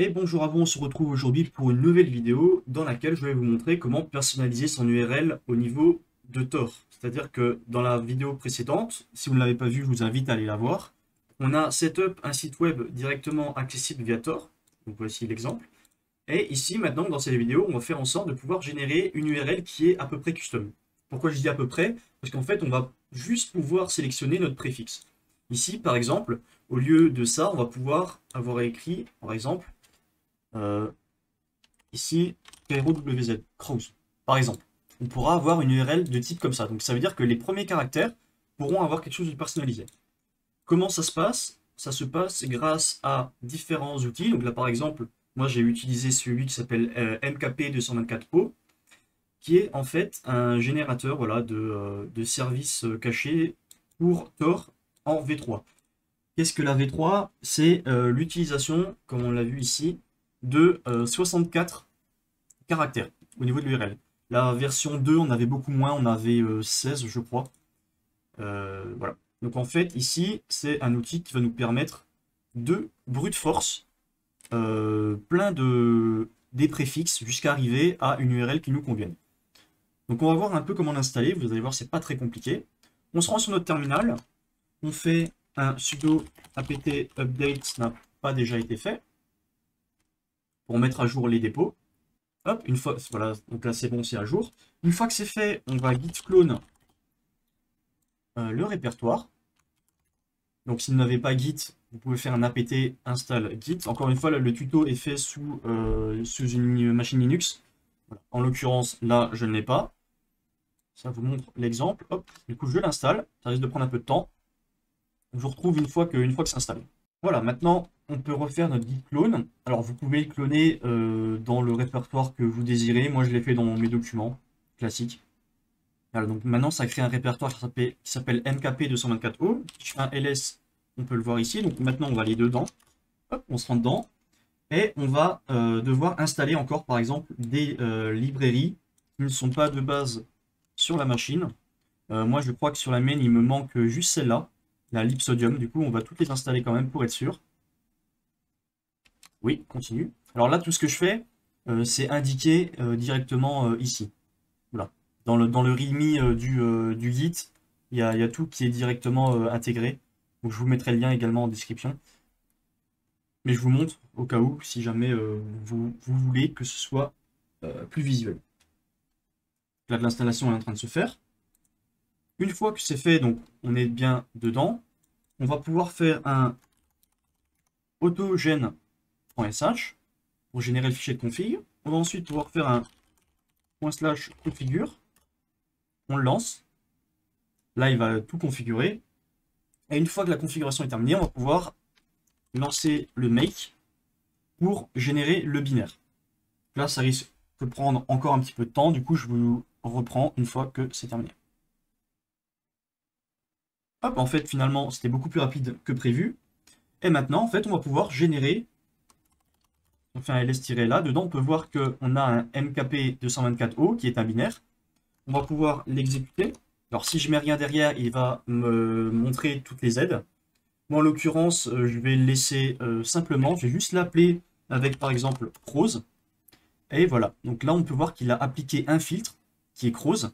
Et bonjour à vous, on se retrouve aujourd'hui pour une nouvelle vidéo dans laquelle je vais vous montrer comment personnaliser son URL au niveau de Tor. C'est-à-dire que dans la vidéo précédente, si vous ne l'avez pas vue, je vous invite à aller la voir. On a setup un site web directement accessible via Tor. Donc voici l'exemple. Et ici, maintenant, dans cette vidéo, on va faire en sorte de pouvoir générer une URL qui est à peu près custom. Pourquoi je dis à peu près? Parce qu'en fait, on va juste pouvoir sélectionner notre préfixe. Ici, par exemple, au lieu de ça, on va pouvoir avoir écrit, par exemple, euh, ici, Cairo WZ, Crows, par exemple. On pourra avoir une URL de type comme ça. Donc ça veut dire que les premiers caractères pourront avoir quelque chose de personnalisé. Comment ça se passe? Ça se passe grâce à différents outils. Donc là, par exemple, moi j'ai utilisé celui qui s'appelle MKP224O, qui est en fait un générateur voilà, de services cachés pour Tor en V3. Qu'est-ce que la V3? C'est l'utilisation, comme on l'a vu ici, de 64 caractères au niveau de l'URL. La version 2, on avait beaucoup moins, on avait 16, je crois. Voilà. Donc en fait, ici, c'est un outil qui va nous permettre de brute force plein des préfixes jusqu'à arriver à une URL qui nous convienne. Donc on va voir un peu comment l'installer. Vous allez voir, c'est pas très compliqué. On se rend sur notre terminal, on fait un sudo apt update n'a pas déjà été fait pour mettre à jour les dépôts. Hop, une fois, voilà, donc là c'est bon, c'est à jour. Une fois que c'est fait, on va git clone le répertoire. Donc si vous n'avez pas git, vous pouvez faire un apt install git. Encore une fois, là, le tuto est fait sous une machine Linux. Voilà. En l'occurrence, là, je ne l'ai pas. Ça vous montre l'exemple. Hop, du coup, je l'installe. Ça risque de prendre un peu de temps. Je vous retrouve une fois que c'est installé. Voilà, maintenant, on peut refaire notre git clone. Alors, vous pouvez le cloner dans le répertoire que vous désirez. Moi, je l'ai fait dans mes documents classiques. Voilà, donc maintenant, ça crée un répertoire qui s'appelle MKP224O. Si je fais un ls, on peut le voir ici. Donc maintenant, on va aller dedans. Hop, on se rend dedans. Et on va devoir installer encore, par exemple, des librairies qui ne sont pas de base sur la machine. Moi, je crois que sur la main, il me manque juste celle-là, la Lipsodium. Du coup, on va toutes les installer quand même pour être sûr. Oui, continue. Alors là, tout ce que je fais, c'est indiqué directement ici. Voilà. Dans le README du Git, il y a tout qui est directement intégré. Donc je vous mettrai le lien également en description. Mais je vous montre au cas où, si jamais vous voulez que ce soit plus visuel. Là, l'installation est en train de se faire. Une fois que c'est fait, donc on est bien dedans, on va pouvoir faire un autogen.sh pour générer le fichier de config. On va ensuite pouvoir faire un /configure. On le lance. Là, il va tout configurer. Et une fois que la configuration est terminée, on va pouvoir lancer le make pour générer le binaire. Là, ça risque de prendre encore un petit peu de temps. Du coup, je vous reprends une fois que c'est terminé. Hop, en fait, finalement, c'était beaucoup plus rapide que prévu. Et maintenant, en fait, on va pouvoir générer. On fait un ls-là. Dedans, on peut voir qu'on a un MKP224O qui est un binaire. On va pouvoir l'exécuter. Alors, si je mets rien derrière, il va me montrer toutes les aides. Moi, en l'occurrence, je vais le laisser simplement. Je vais juste l'appeler avec, par exemple, Crows. Et voilà. Donc là, on peut voir qu'il a appliqué un filtre qui est Crows.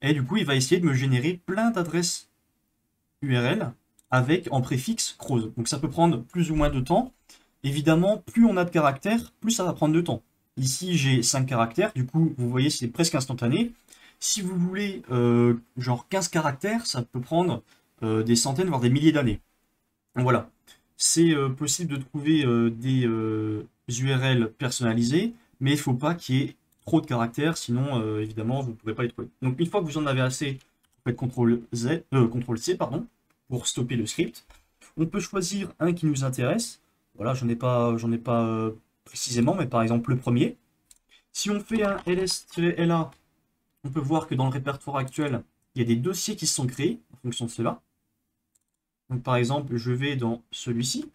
Et du coup, il va essayer de me générer plein d'adresses URL avec en préfixe Crows. Donc ça peut prendre plus ou moins de temps. Évidemment, plus on a de caractères, plus ça va prendre de temps. Ici, j'ai 5 caractères. Du coup, vous voyez, c'est presque instantané. Si vous voulez genre 15 caractères, ça peut prendre des centaines, voire des milliers d'années. Donc voilà. C'est possible de trouver des URL personnalisées, mais il ne faut pas qu'il y ait trop de caractères, sinon évidemment vous ne pourrez pas les trouver. Donc une fois que vous en avez assez, vous faites CTRL-C pour stopper le script. On peut choisir un qui nous intéresse. Voilà, j'en ai pas précisément, mais par exemple le premier. Si on fait un ls-la, on peut voir que dans le répertoire actuel, il y a des dossiers qui se sont créés en fonction de cela. Donc par exemple, je vais dans celui-ci.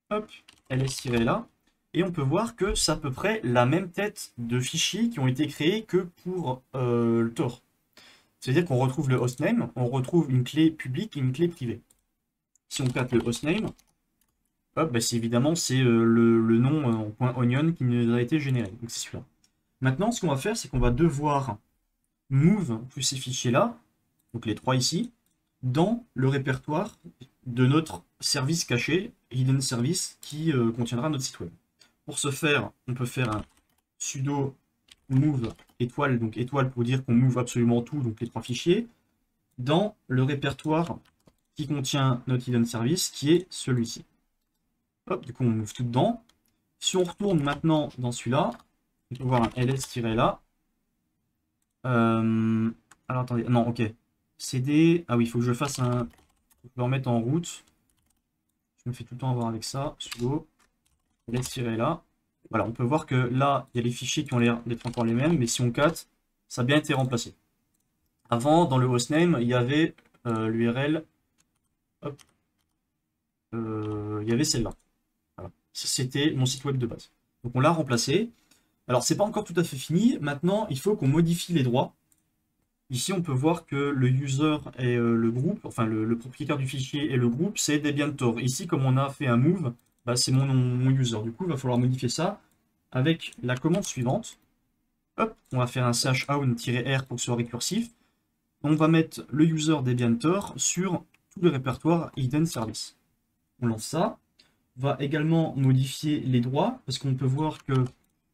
Hop, ls-la. Et on peut voir que c'est à peu près la même tête de fichiers qui ont été créés que pour le Tor. C'est-à-dire qu'on retrouve le hostname, on retrouve une clé publique et une clé privée. Si on tape le hostname, Hop, bah, c'est évidemment c'est le nom en point onion qui nous a été généré. Donc c'est celui-là. Maintenant, ce qu'on va faire, c'est qu'on va devoir move tous ces fichiers-là, donc les trois ici, dans le répertoire de notre service caché, hidden service, qui contiendra notre site web. Pour ce faire, on peut faire un sudo move étoile, donc étoile pour dire qu'on move absolument tout, donc les trois fichiers, dans le répertoire qui contient notre hidden service, qui est celui-ci. Hop, du coup on move tout dedans. Si on retourne maintenant dans celui-là, on peut voir un ls-là. Alors attendez, non, ok. cd, ah oui, il faut que je fasse un... Je vais remettre en route. Je me fais tout le temps avoir avec ça, sudo ls-là. Voilà, on peut voir que là, il y a les fichiers qui ont l'air d'être encore les mêmes, mais si on cat, ça a bien été remplacé. Avant, dans le hostname, il y avait l'URL, il y avait celle-là. Voilà. Ça, c'était mon site web de base. Donc on l'a remplacé. Alors, c'est pas encore tout à fait fini. Maintenant, il faut qu'on modifie les droits. Ici, on peut voir que le user et le groupe, enfin le propriétaire du fichier et le groupe, c'est Debian-Tor. Ici, comme on a fait un move, bah, c'est mon user. Du coup, il va falloir modifier ça avec la commande suivante. Hop, on va faire un chown-r pour que ce soit récursif. On va mettre le user Debian-Tor sur tout le répertoire hidden service. On lance ça. On va également modifier les droits, parce qu'on peut voir que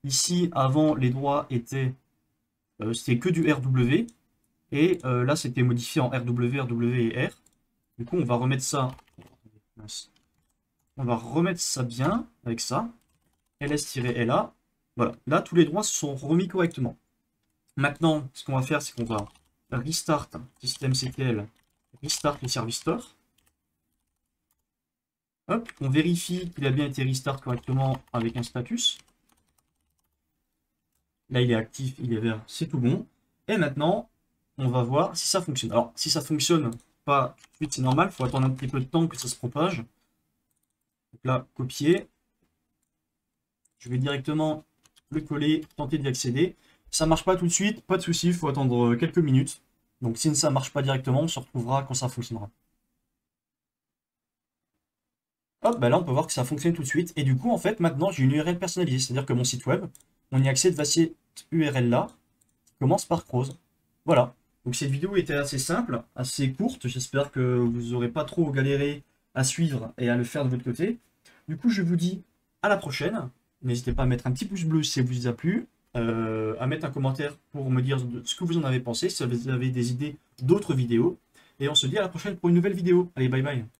ici, avant, les droits étaient c'était que du RW, et là, c'était modifié en RW, RW et R. Du coup, on va remettre ça. On va remettre ça bien avec ça. ls-la. Voilà. Là, tous les droits se sont remis correctement. Maintenant, ce qu'on va faire, c'est qu'on va restart systemctl, restart le service store. Hop, on vérifie qu'il a bien été restart correctement avec un status. Là, il est actif, il est vert, c'est tout bon. Et maintenant, on va voir si ça fonctionne. Alors, si ça fonctionne pas tout de suite, c'est normal, il faut attendre un petit peu de temps que ça se propage. Donc là, copier. Je vais directement le coller, tenter d'y accéder. Ça marche pas tout de suite, pas de souci, il faut attendre quelques minutes. Donc si ça ne marche pas directement, on se retrouvera quand ça fonctionnera. Hop, bah là on peut voir que ça fonctionne tout de suite. Et du coup, en fait, maintenant j'ai une URL personnalisée. C'est-à-dire que mon site web, on y accède via cette URL-là, qui commence par Prose. Voilà. Donc cette vidéo était assez simple, assez courte. J'espère que vous n'aurez pas trop galéré à suivre et à le faire de votre côté. Du coup, je vous dis à la prochaine. N'hésitez pas à mettre un petit pouce bleu si ça vous a plu, à mettre un commentaire pour me dire ce que vous en avez pensé, si vous avez des idées d'autres vidéos. Et on se dit à la prochaine pour une nouvelle vidéo. Allez, bye bye.